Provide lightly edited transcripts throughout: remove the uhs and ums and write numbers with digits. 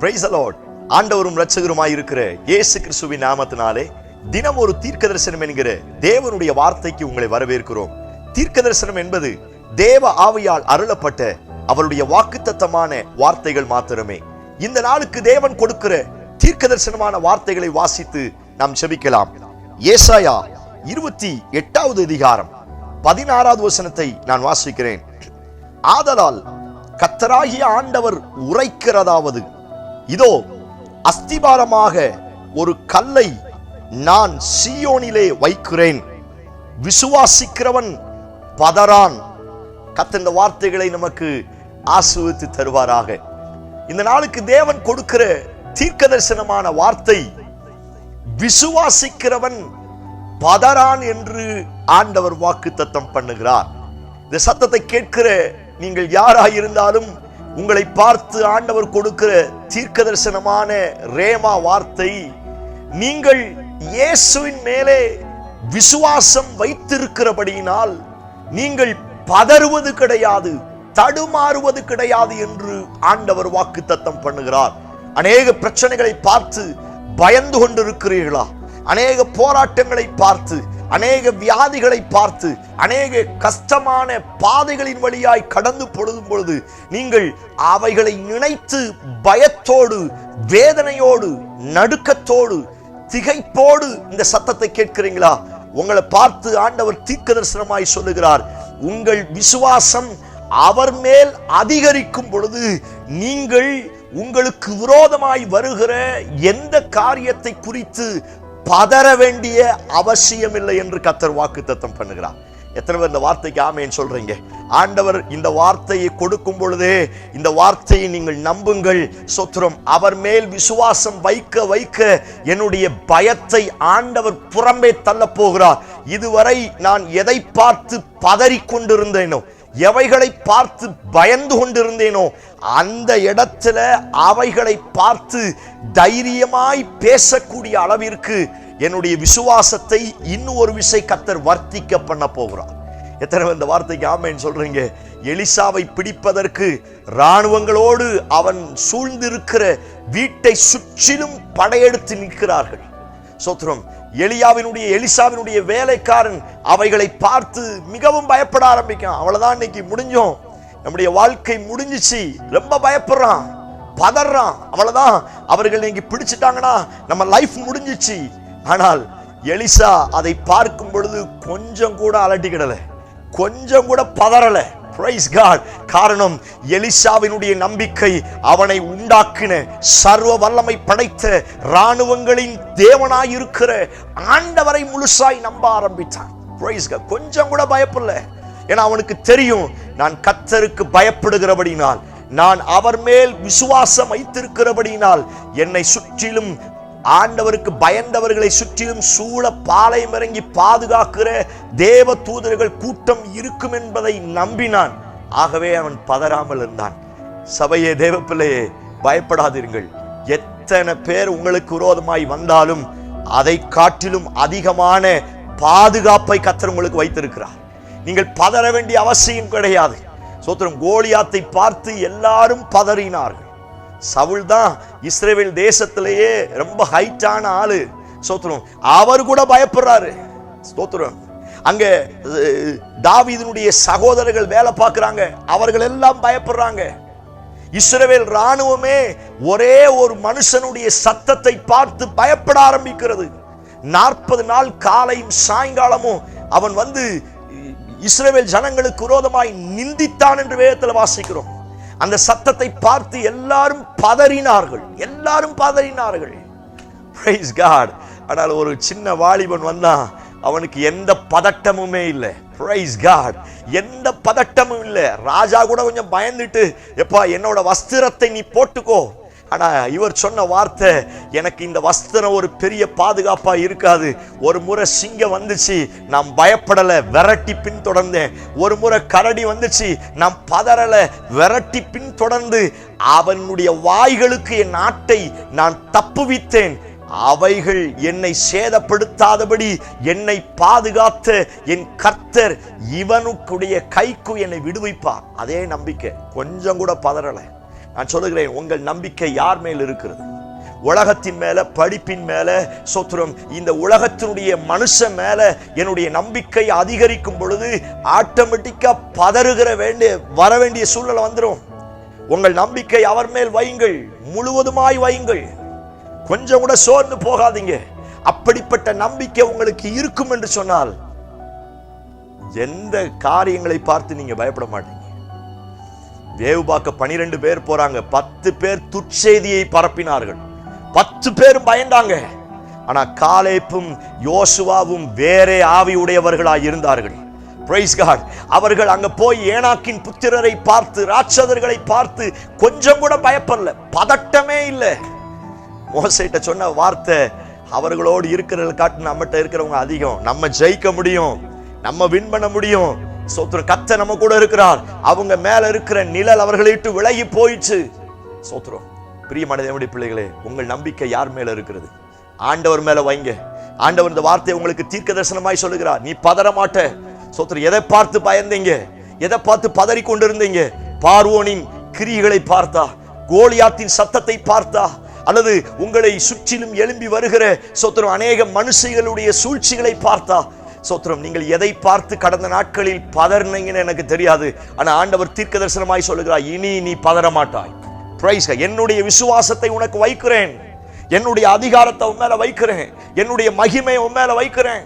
Price the Lord. ஆண்டவரும் இரட்சகருமாய் இருக்கிற இயேசு கிறிஸ்துவின் நாமத்தினாலே தினம் ஒரு தீர்க்க தரிசனம் என்கிற தேவனுடைய வார்த்தைக்கு உங்களை வரவேற்கிறோம். தீர்க்க தரிசனம் என்பது தேவ ஆவியால் அருளப்பட்ட அவருடைய வாக்குத்தத்தமான வார்த்தைகள் மாத்திரமே. இந்த நாளுக்கு தேவன் கொடுக்கிற தீர்க்க தரிசனமான வார்த்தைகளை வாசித்து நாம் செபிக்கலாம். ஏசாயா 28வது அதிகாரம் 16வது வசனத்தை நான் வாசிக்கிறேன். ஆதலால் கர்த்தராகிய ஆண்டவர் உரைக்கிறதாவது, இதோ அஸ்திபாரமாக ஒரு கல்லை நான் சீயோனிலே வைக்கிறேன், விசுவாசிக்கிறவன் பதறான். கர்த்தர் இந்த வார்த்தைகளை நமக்கு ஆசீர்வதித்து தருவாராக. இந்த நாளுக்கு தேவன் கொடுக்கிற தீர்க்க தரிசனமான வார்த்தை, விசுவாசிக்கிறவன் பதறான் என்று ஆண்டவர் வாக்குத்தத்தம் பண்ணுகிறார். இந்த சத்தத்தை கேட்கிற நீங்கள் யாராயிருந்தாலும் உங்களை பார்த்து ஆண்டவர் கொடுக்கிற தீர்க்க தரிசனமான ரேமா வார்த்தை, நீங்கள் இயேசுவின் மேலே விசுவாசம் வைத்திருக்கிறபடியினால் நீங்கள் பதறுவது கிடையாது, தடுமாறுவது கிடையாது என்று ஆண்டவர் வாக்குத்தத்தம் பண்ணுகிறார். அநேக பிரச்சனைகளை பார்த்து பயந்து கொண்டிருக்கிறீர்களா? அநேக போராட்டங்களை பார்த்து, அநேக வியாதிகளை பார்த்து, அநேக கஷ்டமான பாதைகளின் வழியாய் கடந்து பொழுது நீங்கள் அவைகளை நினைத்து பயத்தோடு, வேதனையோடு, நடுக்கத்தோடு, திகைப்போடு இந்த சத்தத்தை கேட்கிறீங்களா? உங்களை பார்த்து ஆண்டவர் தீர்க்க தரிசனமாய் சொல்லுகிறார், உங்கள் விசுவாசம் அவர் மேல் அதிகரிக்கும் பொழுது நீங்கள் உங்களுக்கு விரோதமாய் வருகிற எந்த காரியத்தை குறித்து பதற வேண்டிய அவசியம் இல்லை என்று கர்த்தர் வாக்குத்தத்தம் பண்ணுகிறார். எத்தனை பேர் இந்த வார்த்தைக்கு ஆமென் சொல்றீங்க? ஆண்டவர் இந்த வார்த்தையை கொடுக்கும் பொழுதே இந்த வார்த்தையை நீங்கள் நம்புங்கள். சொத்திரம். அவர் மேல் விசுவாசம் வைக்க வைக்க என்னுடைய பயத்தை ஆண்டவர் புறம்பே தள்ள போகிறார். இதுவரை நான் எதை பார்த்து பதறிக் கொண்டிருந்தேனோ, எவைகளை பார்த்து பயந்து கொண்டிருந்தேனோ, அந்த இடத்துல அவைகளை பார்த்து தைரியமாய் பேசக்கூடிய அளவிற்கு என்னுடைய விசுவாசத்தை இன்னும் ஒரு விசை கர்த்தர் வர்த்திக்க பண்ண போகிறார். எத்தனை இந்த வார்த்தைக்கு ஆமென் சொல்றீங்க? எலிசாவை பிடிப்பதற்கு இராணுவங்களோடு அவன் சூழ்ந்திருக்கிற வீட்டை சுற்றிலும் படையெடுத்து நிற்கிறார்கள். சோத்திரம். எலிசாவினுடைய வேலைக்காரன் அவைகளை பார்த்து மிகவும் பயப்பட ஆரம்பிக்கான். அவ்வளவுதான், இன்னைக்கு முடிஞ்சோம், நம்முடைய வாழ்க்கை முடிஞ்சிச்சு, ரொம்ப பயப்படுறான், பதறான். அவ்வளவுதான், அவர்கள் இன்னைக்கு பிடிச்சிட்டாங்கன்னா நம்ம லைஃப் முடிஞ்சிச்சு. ஆனால் எலிசா அதை பார்க்கும் பொழுது கொஞ்சம் கூட அலட்டிக்கிடல, கொஞ்சம் கூட பதறல. Praise God. காரணம், எலிசாவினுடைய நம்பிக்கை அவனை உண்டாக்கின சர்வ வல்லமை படைத்த இராணுவங்களின் தேவனாயிருக்கிற ஆண்டவரை முழுசாய் நம்ப ஆரம்பித்தான். Praise God. கொஞ்சம் கூட பயப்படல. ஏன்னா அவனுக்கு தெரியும், நான் கர்த்தருக்கு பயப்படுகிறபடினால், நான் அவர் மேல் விசுவாசம் வைத்திருக்கிறபடினால் என்னை சுற்றிலும் ஆண்டவருக்கு பயந்தவர்களை சுற்றிலும் சூழ பாளையம் இறங்கி பாதுகாக்கிற தேவ தூதர்கள் கூட்டம் இருக்கும் என்பதை நம்பினான். ஆகவே அவன் பதறாமல் இருந்தான். சபையே, தேவ பிள்ளையே, பயப்படாதீர்கள். எத்தனை பேர் உங்களுக்கு விரோதமாய் வந்தாலும் அதை காட்டிலும் அதிகமான பாதுகாப்பை கர்த்தர் உங்களுக்கு வைத்திருக்கிறார். நீங்கள் பதற வேண்டிய அவசியம் கிடையாது. சோத்திரம். கோலியாத்தை பார்த்து எல்லாரும் பதறினார்கள். சவுல் தான் இஸ்ரவேல் தேசத்திலேயே ரொம்ப ஹைட்டான ஆளு. ஸ்தோத்திரம். அவர் கூட பயப்படுறாரு. ஸ்தோத்திரம். அங்க தாவீதினுடைய சகோதரர்கள் வேலை பார்க்கறாங்க, அவர்கள் எல்லாம் பயப்படுறாங்க. இஸ்ரவேல் ராணுவமே ஒரே ஒரு மனுஷனுடைய சத்தத்தை பார்த்து பயப்பட ஆரம்பிக்கிறது. 40 நாள் காலையும் சாயங்காலமும் அவன் வந்து இஸ்ரவேல் ஜனங்களுக்கு விரோதமாய் நிந்தித்தான் என்று வேதத்தில் வாசிக்கிறோம். அந்த சத்தத்தை பார்த்து எல்லாரும் பதறினார்கள், எல்லாரும் பதறினார்கள். Praise God. ஆனால் ஒரு சின்ன வாலிபன் வந்தான், அவனுக்கு எந்த பதட்டமுமே இல்லை. Praise God. எந்த பதட்டமும் இல்லை. ராஜா கூட கொஞ்சம் பயந்துட்டு, எப்பா என்னோட வஸ்திரத்தை நீ போட்டுக்கோ. ஆனா இவர் சொன்ன வார்த்தை, எனக்கு இந்த வஸ்திரம் ஒரு பெரிய பாதுகாப்பா இருக்காது. ஒரு முறை சிங்கம் வந்துச்சு, நான் பயப்படல, விரட்டி பின் தொடர்ந்தேன். ஒரு முறை கரடி வந்துச்சு, நான் பதறல, விரட்டி பின் தொடர்ந்து அவனுடைய வாய்களுக்கு என் நாட்டை நான் தப்புவித்தேன். அவைகள் என்னை சேதப்படுத்தாதபடி என்னை பாதுகாத்த என் கர்த்தர் இவனுக்குடைய கைக்கு என்னை விடுவிப்பார். அதே நம்பிக்கை. கொஞ்சம் கூட பதறல. நான் சொல்லுகிறேன், உங்கள் நம்பிக்கை யார் மேல் இருக்கிறது? உலகத்தின் மேல, படிப்பின் மேல, சோத்திரம், இந்த உலகத்தினுடைய மனுஷன் மேல என்னுடைய நம்பிக்கை அதிகரிக்கும் பொழுது ஆட்டோமேட்டிக்கா வர வேண்டிய சூழ்நிலை வந்துடும். உங்கள் நம்பிக்கை அவர் மேல் வையுங்கள், முழுவதுமாய் வையுங்கள். கொஞ்சம் கூட சோர்ந்து போகாதீங்க. அப்படிப்பட்ட நம்பிக்கை உங்களுக்கு இருக்கும் என்று சொன்னால் எந்த காரியங்களை பார்த்து நீங்க பயப்பட மாட்டீங்க. வேவு பார்க்க 12 பேர் போறாங்க. 10 பேர் துச்செய்தியை பரப்பினார்கள். 10 பேரும் பயந்தாங்க. ஆனா காலேப்பும் யோசுவாவும் வேறே ஆவி உடையவர்களாய் இருந்தார்கள். Praise God. அவர்கள் அங்க போய் ஏனாக்கின் புத்திரரை பார்த்து, ராட்சதர்களை பார்த்து கொஞ்சம் கூட பயப்படல, பதட்டமே இல்லை. மோசேட்ட சொன்ன வார்த்தை, அவர்களோடு இருக்கிறவர்கள் காட்டு நம்மகிட்ட இருக்கிறவங்க அதிகம், நம்ம ஜெயிக்க முடியும், நம்ம வின் பண்ண முடியும். சோத்திரம், கர்த்தர் நம்ம கூட இருக்கிறார். அவங்க மேல இருக்கிற நிழல் அவர்களை விட்டு விலகி போயிடுச்சு. சோத்திரம். பிரியமான தேவனுடைய பிள்ளைகளே, உங்கள் நம்பிக்கை யார் மேல இருக்கிறது? ஆண்டவர் மேல வைங்க. ஆண்டவர் இந்த வார்த்தையை உங்களுக்கு தீர்க்க தரிசனமாய் சொல்லுகிறார். நீ பதற மாட்ட. சோத்திரம். எதை பார்த்து பயந்தீங்க? எதை பார்த்து பதறி கொண்டிருந்தீங்க? பார்வோனின் கிரியைகளை பார்த்தா, கோலியாத்தின் சத்தத்தை பார்த்தா, அல்லது உங்களை சுற்றிலும் எழும்பி வருகிற சோத்திரம் அநேக மனுஷர்களுடைய சூழ்ச்சிகளை பார்த்தா? சோத்திரம், நீங்கள் எதை பார்த்து கடந்த நாட்களில் பதறினீங்கன்னு எனக்கு தெரியாது. ஆனா ஆண்டவர் தீர்க்க தரிசனமாய் சொல்லுகிறார், இனி நீ பதற மாட்டாய். பிரைஸ். என்னுடைய விசுவாசத்தை உனக்கு வைக்கிறேன், என்னுடைய அதிகாரத்தை உன் மேல வைக்கிறேன், என்னுடைய மகிமை உன் மேல வைக்கிறேன்.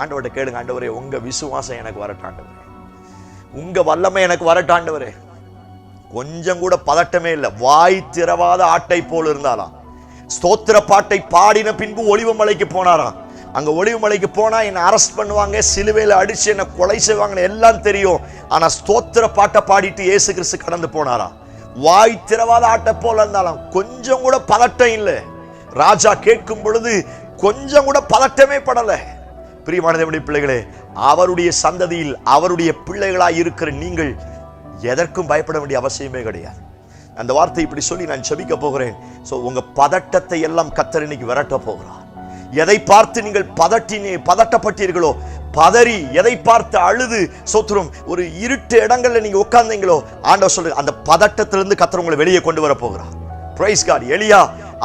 ஆண்டவர்கிட்ட கேளுங்க, ஆண்டவரே உங்க விசுவாசம் எனக்கு வரட்டாண்டவரே, உங்க வல்லமை எனக்கு வரட்டாண்டவரே. கொஞ்சம் கூட பதட்டமே இல்லை. வாய் திறவாத ஆட்டை போல் இருந்தாலாம். ஸ்தோத்திர பாட்டை பாடின பின்பு ஒலிவ மலைக்கு போனாராம். அங்க ஒலிவ மலைக்கு போனா என்ன அரெஸ்ட் பண்ணுவாங்க, சிலுவையில அடிச்சு என்ன கொலை செய்வாங்கன்னு எல்லாம் தெரியும். ஆனா ஸ்தோத்திர பாட்டை பாடிட்டு இயேசு கிறிஸ்து கடந்து போனாராம். வாய் திறவாத ஆட்டை போல இருந்தாலும் கொஞ்சம் கூட பதட்டம் இல்லை. ராஜா கேட்கும் பொழுது கொஞ்சம் கூட பதட்டமே படல. பிரியமான தேவனுடைய பிள்ளைகளே, அவருடைய சந்ததியில் அவருடைய பிள்ளைகளாய் இருக்கிற நீங்கள் எதற்கும் பயப்பட வேண்டிய அவசியமே கிடையாது. அந்த வார்த்தை இப்படி சொல்லி நான் செபிக்க போகிறேன். உங்க பதட்டத்தை எல்லாம் கர்த்தர் இன்னைக்கு விரட்ட போகிறார். எதை பார்த்து நீங்கள் பதட்டப்பட்டீர்களோ, பதறி எதை பார்த்து அழுது சோத்திரம் ஒரு இருட்டு இடங்கள்ல நீங்க உட்கார்ந்தீங்களோ, ஆண்டவர் சொல்லுங்க, அந்த பதட்டத்திலிருந்து கர்த்தர் உங்களை வெளியே கொண்டு வர போகிறார். Praise God. எலியா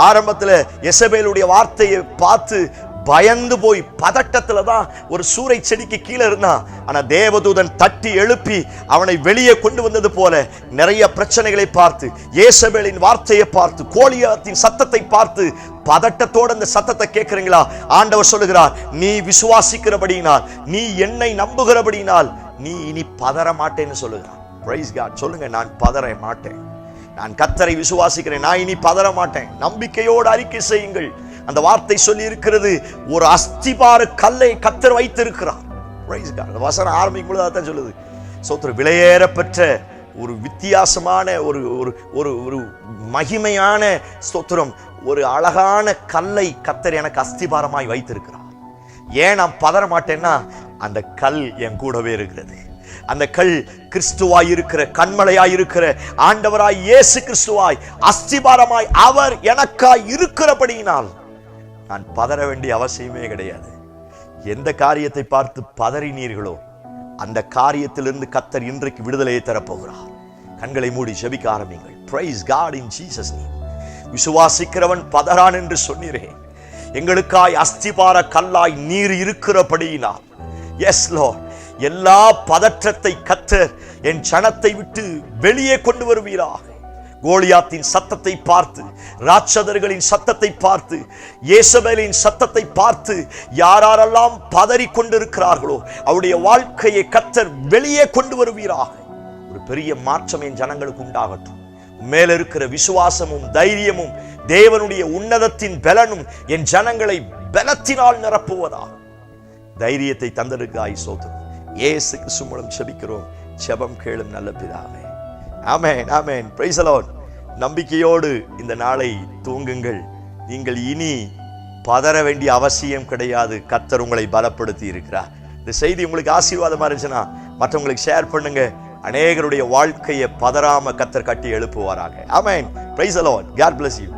ஆரம்பத்துல எசபேலுடைய வார்த்தையை பார்த்து பயந்து போய் பதட்டத்துல தான் ஒரு சூறை செடிக்கு கீழே இருந்தான். ஆனா தேவதூதன் தட்டி எழுப்பி அவனை வெளியே கொண்டு வந்தது போல நிறைய பிரச்சனைகளை பார்த்து, ஏசபேலின் வார்த்தையை பார்த்து, கோலியாத்தின் சத்தத்தை பார்த்து பதட்டத்தோட அந்த சத்தத்தை கேட்கிறீங்களா? ஆண்டவர் சொல்லுகிறார், நீ விசுவாசிக்கிறபடியினால், நீ என்னை நம்புகிறபடியினால் நீ இனி பதற மாட்டேன்னு சொல்லுகிறார். Praise God. சொல்லுங்க, நான் பதற மாட்டேன், நான் கர்த்தரை விசுவாசிக்கிறேன், நான் இனி பதற மாட்டேன். நம்பிக்கையோடு அறிக்கை செய்யுங்கள். அந்த வார்த்தை சொல்லி இருக்கிறது, ஒரு அஸ்திபார கல்லை கர்த்தர் வைத்திருக்கிறார். Praise God. அந்த வசனம் ஆரம்பிக்கும் பொழுது அதான் சொல்லுது. சோத்திர விலையேற பெற்ற ஒரு வித்தியாசமான ஒரு மகிமையான ஸ்தோத்திரம், ஒரு அழகான கல்லை கர்த்தர் எனக்கு அஸ்திபாரமாய் வைத்திருக்கிறார். ஏன் நான் பதற மாட்டேன்னா, அந்த கல் என் கூடவே இருக்கிறது. அந்த கல் கிறிஸ்துவாய் இருக்கிற, கண்மலையாய் இருக்கிற ஆண்டவராய் இயேசு கிறிஸ்துவாய் அஸ்திபாரமாய் அவர் எனக்காய் இருக்கிறபடியினால் நான் பதற வேண்டிய அவசியமே கிடையாது. எந்த காரியத்தை பார்த்து பதறினீர்களோ அந்த காரியத்திலிருந்து கர்த்தர் இன்றைக்கு விடுதலையை தரப்போகிறார். கண்களை மூடி ஜெபிக்க ஆரம்பிங்கள். Praise God in Jesus name. விசுவாசிக்கிறவன் பதறான் என்று சொன்னீரே, எங்களுக்காய் அஸ்திபார கல்லாய் நீர் இருக்கிறபடியினால், எஸ் லார்ட், எல்லா பதற்றத்தை கர்த்தர் என் ஜனத்தை விட்டு வெளியே கொண்டு வருவீராக. கோலியாத்தின் சத்தத்தை பார்த்து, ராட்சதர்களின் சத்தத்தை பார்த்து, ஏசபேலின் சத்தத்தை பார்த்து யாரெல்லாம் பதறி கொண்டிருக்கிறார்களோ அவருடைய வாழ்க்கையை கர்த்தர் வெளியே கொண்டு வருவீராக. ஒரு பெரிய மாற்றம் என் ஜனங்களுக்கு உண்டாகட்டும். மேல இருக்கிற விசுவாசமும் தைரியமும் தேவனுடைய உன்னதத்தின் பலனும் என் ஜனங்களை பலத்தினால் நிரப்புவதாக. தைரியத்தை தந்திருக்காய் ஸ்தோத்திரம். இயேசு கிறிஸ்து மூலம் ஜெபிக்கிறோம். ஜெபம் கேளும் நல்ல பிதாவே. ஆமென், ஆமென். Praise the Lord. நம்பிக்கையோடு இந்த நாளை தூங்குங்கள். நீங்கள் இனி பதற வேண்டிய அவசியம் கிடையாது. கர்த்தர் உங்களை பலப்படுத்தி இருக்கிறார். இந்த செய்தி உங்களுக்கு ஆசீர்வாதமா இருந்துச்சுன்னா மற்றவங்களுக்கு ஷேர் பண்ணுங்க. அநேகருடைய வாழ்க்கையை பதறாம கர்த்தர் கட்டி எழுப்புவாராக. ஆமென். Praise the Lord. God bless you.